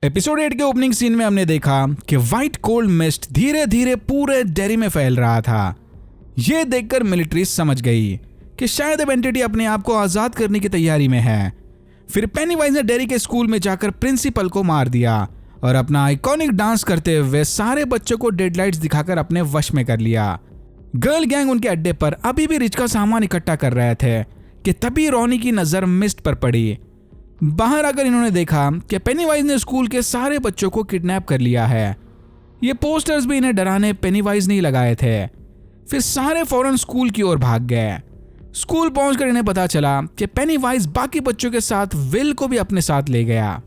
Episode 8 के opening scene में हमने देखा कि व्हाइट कोल्ड मिस्ट धीरे धीरे पूरे डेरी में फैल रहा था। यह देखकर मिलिट्री समझ गई कि शायद अब एंटिटी अपने आप को आजाद करने की तैयारी में है। फिर पेनीवाइज ने डेरी के स्कूल में जाकर प्रिंसिपल को मार दिया और अपना आइकॉनिक डांस करते हुए सारे बच्चों को डेडलाइट्स दिखाकर अपने वश में कर लिया। गर्ल गैंग उनके अड्डे पर अभी भी रिच का सामान इकट्ठा कर रहे थे कि तभी रोनी की नजर मिस्ट पर पड़ी। बाहर आकर इन्होंने देखा कि पेनीवाइज ने स्कूल के सारे बच्चों को किडनैप कर लिया है। ये पोस्टर्स भी इन्हें डराने पेनीवाइज ने लगाए थे। फिर सारे फौरन स्कूल की ओर भाग गए। स्कूल पहुंचकर इन्हें पता चला कि पेनीवाइज बाकी बच्चों के साथ विल को भी अपने साथ ले गया।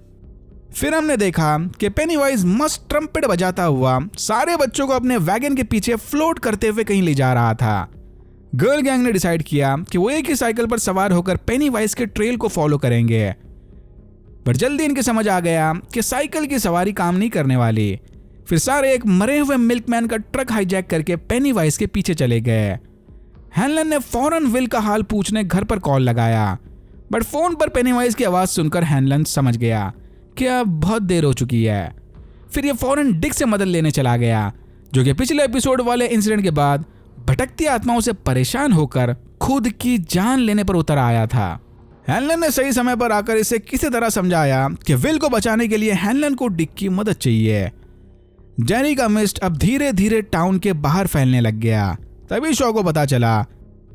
फिर हमने देखा कि पेनीवाइज मस्त ट्रम्पेट बजाता हुआ सारे बच्चों को अपने वैगन के पीछे फ्लोट करते हुए कहीं ले जा रहा था। गर्ल गैंग ने डिसाइड किया कि वो एक ही साइकिल पर सवार होकर पेनीवाइज के ट्रेल को फॉलो करेंगे, पर जल्दी इनके समझ आ गया कि साइकिल की सवारी काम नहीं करने वाली। फिर सारे एक मरे हुए मिल्कमैन का ट्रक हाईजैक करके पेनीवाइज के पीछे चले गए। हेनलन ने फौरन विल का हाल पूछने घर पर कॉल लगाया, बट फोन पर पेनीवाइज की आवाज सुनकर हेनलन समझ गया कि अब बहुत देर हो चुकी है। फिर ये फौरन डिक से मदद लेने चला गया, जो कि पिछले एपिसोड वाले इंसिडेंट के बाद भटकती आत्माओं से परेशान होकर खुद की जान लेने पर उतर आया था। हेनलन ने सही समय पर आकर इसे किसी तरह समझाया कि विल को बचाने के लिए हेनलन को डिक की मदद चाहिए। जेरी का मिस्ट अब धीरे धीरे टाउन के बाहर फैलने लग गया। तभी शॉ को पता चला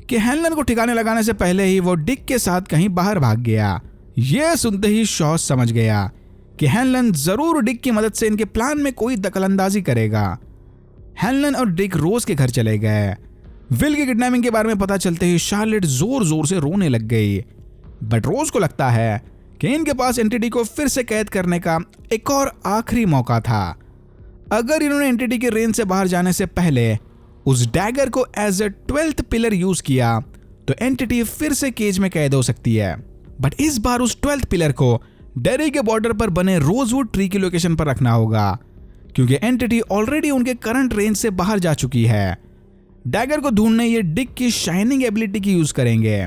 कि हेनलन को ठिकाने लगाने से पहले ही वो डिक के साथ कहीं बाहर भाग गया। यह सुनते ही शॉ समझ गया कि हेनलन जरूर डिक की मदद से इनके प्लान में कोई दखलंदाजी करेगा। हेनलन और डिक रोज के घर चले गए। विल की किडनैपिंग के बारे में पता चलते ही शार्लेट जोर जोर से रोने लग गई, बट रोज को लगता है कि इनके पास एंटिटी को फिर से कैद करने का एक और आखिरी मौका था। अगर इन्होंने एंटिटी के रेंज से बाहर जाने से पहले उस डैगर को as a 12th pillar use किया तो एंटिटी फिर से केज में कैद हो सकती है। बट इस बार उस 12th पिलर को डेरी के बॉर्डर पर बने रोजवुड ट्री की लोकेशन पर रखना होगा, क्योंकि एंटिटी ऑलरेडी उनके करंट रेंज से बाहर जा चुकी है। डैगर को ढूंढने ये डिक की शाइनिंग एबिलिटी की यूज करेंगे।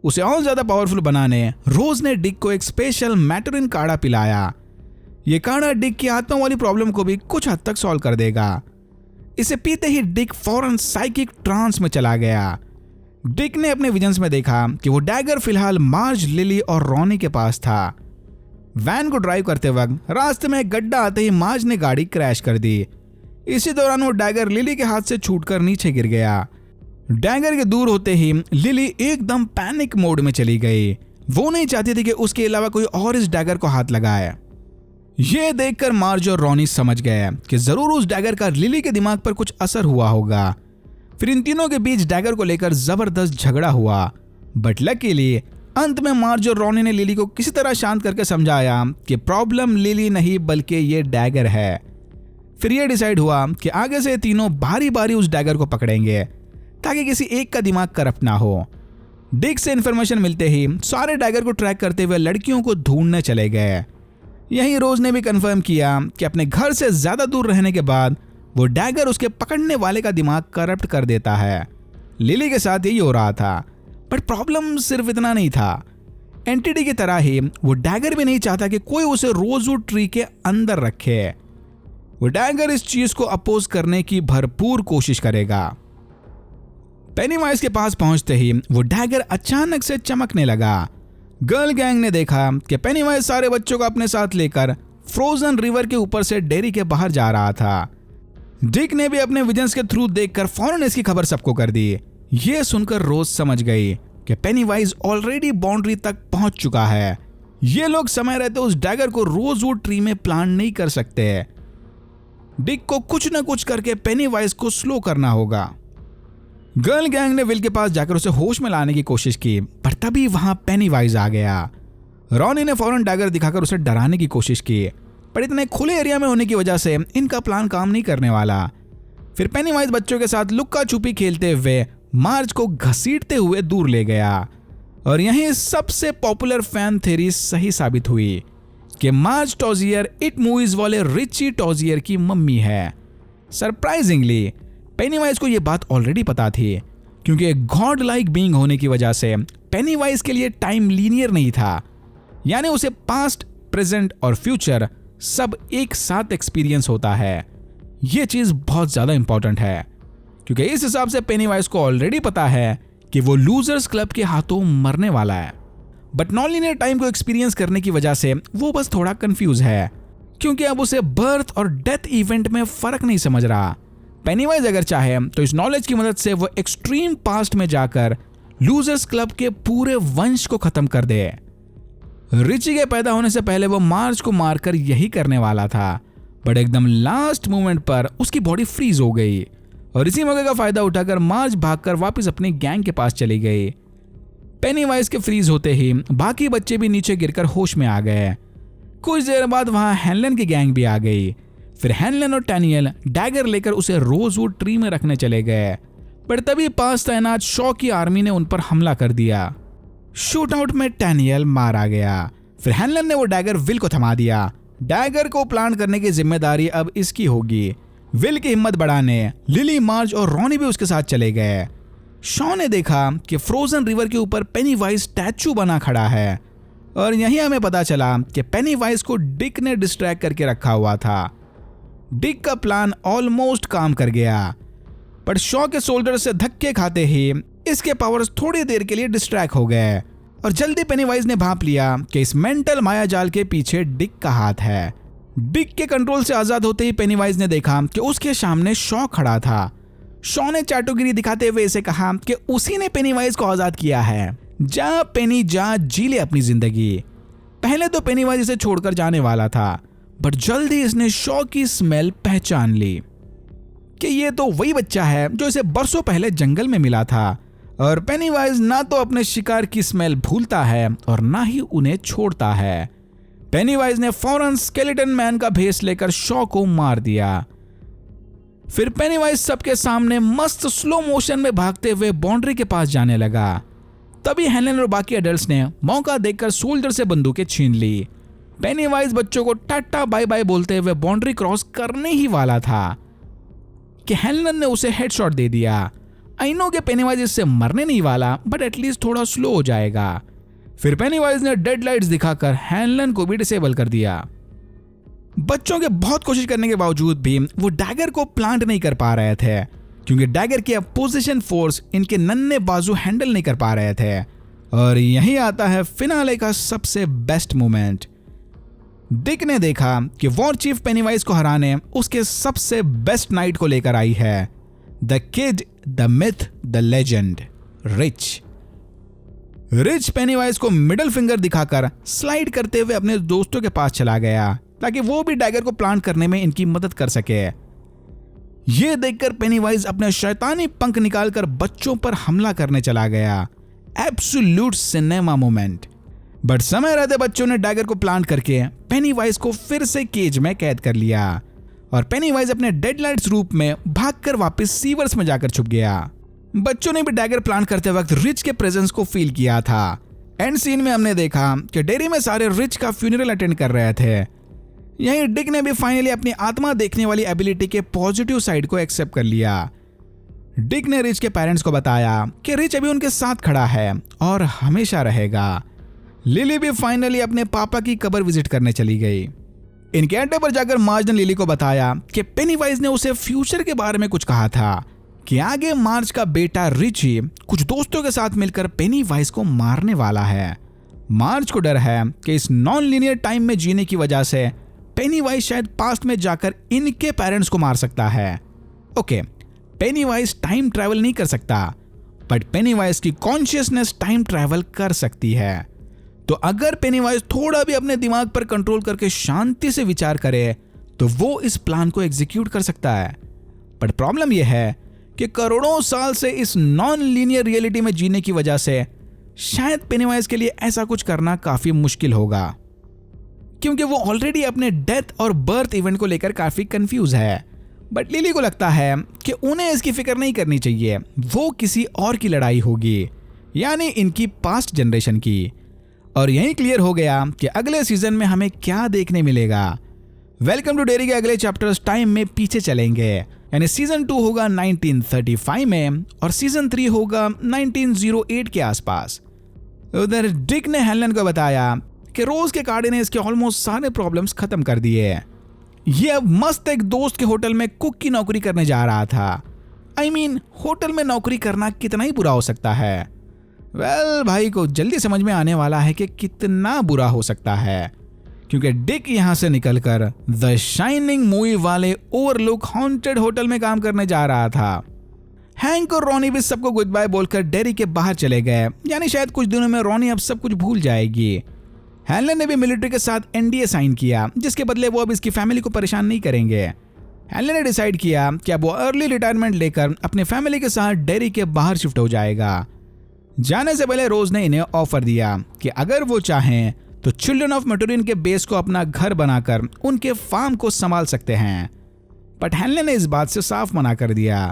उसे और ज्यादा पावरफुल बनाने रोज ने डिक को एक स्पेशल मैटरिन काढ़ा पिलाया। यह काढ़ा डिक की आत्मा वाली प्रॉब्लम को भी कुछ हद तक सॉल्व कर देगा। इसे पीते ही डिक फौरन साइकिक ट्रांस में चला गया। डिक ने अपने विजन्स में देखा कि वो डैगर फिलहाल मार्ज, लिली और रॉनी के पास था। वैन को ड्राइव करते वक्त रास्ते में एक गड्ढा आते ही मार्ज ने गाड़ी क्रैश कर दी। इसी दौरान वो डैगर लिली के हाथ से छूटकर नीचे गिर गया। डैगर के दूर होते ही लिली एकदम पैनिक मोड में चली गई। वो नहीं चाहती थी कि उसके अलावा कोई और इस डैगर को हाथ लगाए। यह देखकर मार्ज और रॉनी समझ गए कि जरूर उस डैगर का लिली के दिमाग पर कुछ असर हुआ होगा। फिर इन तीनों के बीच डैगर को लेकर जबरदस्त झगड़ा हुआ, बट लकीली अंत में मार्ज और रॉनी ने लिली को किसी तरह शांत करके समझाया कि प्रॉब्लम लिली नहीं बल्कि ये डैगर है। फिर यह डिसाइड हुआ कि आगे से तीनों बारी बारी उस डैगर को पकड़ेंगे ताकि किसी एक का दिमाग करप्ट ना हो। डिक से इंफॉर्मेशन मिलते ही सारे डैगर को ट्रैक करते हुए लड़कियों को ढूंढने चले गए। यहीं रोज ने भी कंफर्म किया कि अपने घर से ज्यादा दूर रहने के बाद वो डैगर उसके पकड़ने वाले का दिमाग करप्ट कर देता है। लिली के साथ यही हो रहा था, बट प्रॉब्लम सिर्फ इतना नहीं था। एंटिटी की तरह ही वो डैगर भी नहीं चाहता कि कोई उसे रोजवुड ट्री के अंदर रखे। वो डैगर इस चीज को अपोज करने की भरपूर कोशिश करेगा। पेनीवाइज के पास पहुंचते ही वो डैगर अचानक से चमकने लगा। गर्ल गैंग ने देखा कि पेनीवाइज सारे बच्चों को अपने साथ लेकर फ्रोजन रिवर के ऊपर से डेरी के बाहर जा रहा था। डिक ने भी अपने विजन्स के थ्रू देखकर फौरन इसकी खबर सबको कर दी। यह सुनकर रोज समझ गई कि पेनीवाइज ऑलरेडी बाउंड्री तक पहुंच चुका है। ये लोग समय रहते उस डैगर को रोजवुड ट्री में प्लांट नहीं कर सकते। डिक को कुछ न कुछ करके पेनीवाइज को स्लो करना होगा। गर्ल गैंग ने विल के पास जाकर उसे होश में लाने की कोशिश की, पर तभी वहां पेनीवाइज आ गया। रॉनी ने फौरन डैगर दिखाकर उसे डराने की कोशिश की, पर इतने खुले एरिया में होने की वजह से इनका प्लान काम नहीं करने वाला। फिर पेनीवाइज बच्चों के साथ लुक्का छुपी खेलते हुए मार्ज को घसीटते हुए दूर ले गया। और यहीं सबसे पॉपुलर फैन थ्योरी सही साबित हुई कि मार्ज टॉजियर इट मूवीज वाले रिची टॉजियर की मम्मी है। सरप्राइजिंगली पेनीवाइज को यह बात ऑलरेडी पता थी, क्योंकि एक गॉड लाइक बीइंग होने की वजह से पेनीवाइज के लिए टाइम लीनियर नहीं था, यानी उसे पास्ट, प्रेजेंट और फ्यूचर सब एक साथ एक्सपीरियंस होता है। ये चीज बहुत ज्यादा इंपॉर्टेंट है क्योंकि इस हिसाब से पेनीवाइज को ऑलरेडी पता है कि वो लूजर्स क्लब के हाथों मरने वाला है। बट नॉन लीनियर टाइम को एक्सपीरियंस करने की वजह से वो बस थोड़ा कंफ्यूज है क्योंकि अब उसे बर्थ और डेथ इवेंट में फर्क नहीं समझ रहा। पेनीवाइज अगर चाहे तो इस नॉलेज की मदद से वो एक्सट्रीम पास्ट में जाकर लूजर्स क्लब के पूरे वंश को खत्म कर दे। रिची के पैदा होने से पहले वो मार्ज को मारकर यही करने वाला था, बट एकदम लास्ट मोमेंट पर उसकी बॉडी फ्रीज हो गई और इसी मौके का फायदा उठाकर मार्ज भागकर वापस अपने गैंग के पास चली गई। पेनीवाइज के फ्रीज होते ही बाकी बच्चे भी नीचे गिरकर होश में आ गए। कुछ देर बाद वहां हेनलन की गैंग भी आ गई। फिर हेनलन और टैनियल डैगर लेकर उसे रोजवुड ट्री में रखने चले गए, पर तभी पास तैनात शॉ की आर्मी ने उन पर हमला कर दिया। शूटआउट में टैनियल मारा गया। फिर हेनलन ने वो डैगर विल को थमा दिया। डैगर को प्लांट करने की जिम्मेदारी अब इसकी होगी। विल की हिम्मत बढ़ाने लिली, मार्ज और रॉनी भी उसके साथ चले गए। शॉ ने देखा कि फ्रोजन रिवर के ऊपर पेनीवाइज स्टैचू बना खड़ा है और यहीं हमें पता चला कि पेनीवाइज को डिक ने डिस्ट्रैक्ट करके रखा हुआ था। डिक का प्लान ऑलमोस्ट काम कर गया, पर शॉ के सोल्जर से धक्के खाते ही इसके पावर्स थोड़ी देर के लिए डिस्ट्रैक्ट हो गए और जल्दी पेनीवाइज ने भांप लिया कि इस मेंटल मायाजाल के पीछे डिक का हाथ है। डिक के कंट्रोल से आजाद होते ही पेनीवाइज ने देखा कि उसके सामने शॉ खड़ा था। शॉ ने चाटुगिरी दिखाते हुए इसे कहा कि उसी ने पेनीवाइज को आजाद किया है। जा पेनी जा, जी ले अपनी जिंदगी। पहले तो पेनीवाइज इसे छोड़कर जाने वाला था, बट जल्दी इसने शॉ की स्मेल पहचान ली कि ये तो वही बच्चा है जो इसे बरसों पहले जंगल में मिला था। और पेनीवाइज ना तो अपने शिकार की स्मेल भूलता है और ना ही उन्हें छोड़ता है। पेनीवाइज ने फौरन स्केलेटन मैन का भेष लेकर शॉ को मार दिया। फिर पेनीवाइज सबके सामने मस्त स्लो मोशन में भागते हुए बाउंड्री के पास जाने लगा। तभी हेलन और बाकी एडल्ट्स ने मौका देखकर सोल्जर से बंदूकें छीन ली। पेनीवाइज बच्चों को टाटा बाय बाय बोलते हुए बाउंड्री क्रॉस करने ही वाला था कि हेलन ने उसे हेडशॉट दे दिया। आई नो कि पेनीवाइज इससे मरने नहीं वाला, बट एटलीस्ट थोड़ा स्लो हो जाएगा। फिर पेनीवाइज ने डेड लाइट्स दिखाकर हेलन को भी डिसेबल कर दिया। बच्चों के बहुत कोशिश करने के बावजूद भी वो डैगर को प्लांट नहीं कर पा रहे थे क्योंकि डैगर की अपोजिशन फोर्स इनके नन्हे बाजू हैंडल नहीं कर पा रहे थे। और यही आता है फिनाले का सबसे बेस्ट मोमेंट। डिक ने देखा कि वॉर चीफ पेनीवाइज को हराने उसके सबसे बेस्ट नाइट को लेकर आई है, the kid, the myth, the legend, rich. Rich penny-wise को मिडल फिंगर दिखाकर स्लाइड करते हुए अपने दोस्तों के पास चला गया ताकि वो भी डैगर को प्लांट करने में इनकी मदद कर सके। ये देखकर पेनीवाइज अपने शैतानी पंख निकालकर बच्चों पर हमला करने चला गया। Absolute cinema moment. बट समय रहते बच्चों ने डैगर को प्लांट करके पेनीवाइज को फिर से केज में कैद कर लिया और पेनीवाइज अपने डेडलाइट्स रूप में भागकर वापस सीवर्स में जाकर छुप गया। बच्चों ने भी डैगर प्लांट करते वक्त रिच के प्रेजेंस को फील किया था। एंड सीन में हमने देखा कि डेयरी में सारे रिच का फ्यूनरल अटेंड कर रहे थे। यहीं डिक ने भी फाइनली अपनी आत्मा देखने वाली एबिलिटी के पॉजिटिव साइड को एक्सेप्ट कर लिया। डिक ने रिच के पेरेंट्स को बताया कि रिच अभी उनके साथ खड़ा है और हमेशा रहेगा। लिली भी फाइनली अपने पापा की कब्र विजिट करने चली गई। इनके अड्डे पर जाकर मार्ज ने लिली को बताया कि पेनीवाइज ने उसे फ्यूचर के बारे में कुछ कहा था कि आगे मार्ज का बेटा रिची कुछ दोस्तों के साथ मिलकर पेनीवाइज को मारने वाला है। मार्ज को डर है कि इस नॉन लीनियर टाइम में जीने की वजह से पेनीवाइज शायद पास्ट में जाकर इनके पेरेंट्स को मार सकता है। ओके, पेनीवाइज टाइम ट्रैवल नहीं कर सकता, बट पेनीवाइज की कॉन्शियसनेस टाइम ट्रैवल कर सकती है। तो अगर पेनीवाइज थोड़ा भी अपने दिमाग पर कंट्रोल करके शांति से विचार करे तो वो इस प्लान को एग्जीक्यूट कर सकता है। बट प्रॉब्लम यह है कि करोड़ों साल से इस नॉन लीनियर रियलिटी में जीने की वजह से शायद पेनीवाइज के लिए ऐसा कुछ करना काफी मुश्किल होगा क्योंकि वो ऑलरेडी अपने डेथ और बर्थ इवेंट को लेकर काफी कंफ्यूज है। बट लिली को लगता है कि उन्हें इसकी फिक्र नहीं करनी चाहिए, वो किसी और की लड़ाई होगी, यानी इनकी पास्ट जनरेशन की। और यही क्लियर हो गया कि अगले सीजन में हमें क्या देखने मिलेगा। वेलकम टू डेयरी के अगले चैप्टर्स टाइम में पीछे चलेंगे, यानी सीजन 2 होगा 1935 में और सीजन 3 होगा 1908 के आसपास। उधर डिक ने हेलन को बताया कि रोज के कार्ड ने इसके ऑलमोस्ट सारे प्रॉब्लम्स खत्म कर दिए। ये अब मस्त एक दोस्त के होटल में कुक की नौकरी करने जा रहा था। I mean, होटल में नौकरी करना कितना ही बुरा हो सकता है। वेल, भाई को जल्दी समझ में आने वाला है कि कितना बुरा हो सकता है, क्योंकि डिक यहां से निकलकर द शाइनिंग मूवी वाले ओवरलुक हॉन्टेड होटल में काम करने जा रहा था। हैंक और रॉनी भी सबको गुड बाय बोलकर डेरी के बाहर चले गए, यानी शायद कुछ दिनों में रॉनी अब सब कुछ भूल जाएगी। हैनले ने भी मिलिट्री के साथ एनडीए साइन किया, जिसके बदले वो अब इसकी फैमिली को परेशान नहीं करेंगे। हैनले ने डिसाइड किया कि अब वो अर्ली रिटायरमेंट लेकर अपने फैमिली के साथ डेरी के बाहर शिफ्ट हो जाएगा। जाने से पहले रोज ने इन्हें ऑफर दिया कि अगर वो चाहें तो चिल्ड्रन ऑफ मेटोरिन के बेस को अपना घर बनाकर उनके फार्म को संभाल सकते हैं, बट हैनले ने इस बात से साफ मना कर दिया।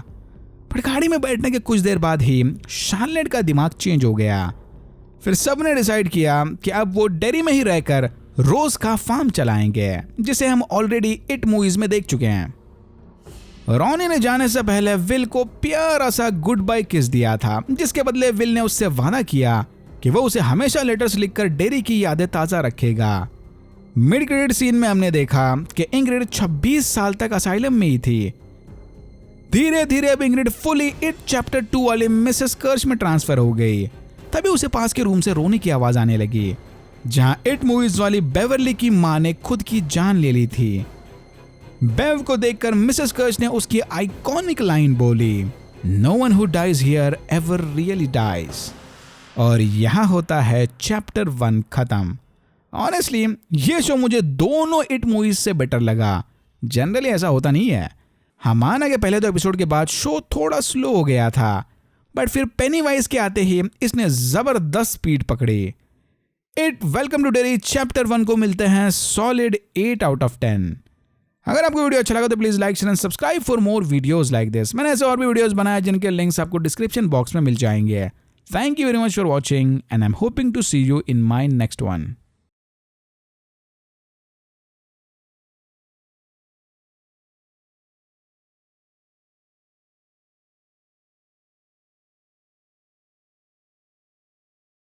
पर गाड़ी में बैठने के कुछ देर बाद ही शार्लेट का दिमाग चेंज हो गया। फिर सब ने डिसाइड किया कि अब वो डेरी में ही रहकर रोज का फार्म चलाएंगे, जिसे हम ऑलरेडी इट मूवीज में देख चुके हैं। रॉनी ने जाने से पहले विल को प्यारा सा गुड बाय किस दिया था, जिसके बदले विल ने उससे वादा किया कि वो उसे हमेशा लेटर्स लिखकर डेरी की यादें ताजा रखेगा। मिड क्रेडिट सीन में हमने देखा कि इंग्रिड 26 साल तक असाइलम में ही थी। धीरे धीरे अब इंग्रिड फुली इट चैप्टर 2 वाले मिसेस कर्श में ट्रांसफर हो गई। तभी उसे पास के रूम से रोने की आवाज आने लगी, जहां इट मूवीज वाली बेवरली की मां ने खुद की जान ले ली थी। बेव को देखकर मिसेस कर्श ने उसकी आइकॉनिक लाइन बोली, no one who dies here ever really dies. और यहां होता है चैप्टर 1 खत्म। ऑनेस्टली ये शो मुझे दोनों इट मूवीज से बेटर लगा। जनरली ऐसा होता नहीं है। हाँ, माना के पहले 2 एपिसोड के बाद शो थोड़ा स्लो हो गया था, बट फिर पेनीवाइज के आते ही इसने जबरदस्त स्पीड पकड़ी। It welcome to Derry chapter 1 को मिलते हैं सॉलिड 8 आउट ऑफ 10। अगर आपको वीडियो अच्छा लगा तो please like share and subscribe for more videos like this. मैंने ऐसे और भी वीडियोस बनाए जिनके लिंक्स आपको डिस्क्रिप्शन बॉक्स में मिल जाएंगे। Thank you very much for watching and I am hoping to see you in my next one.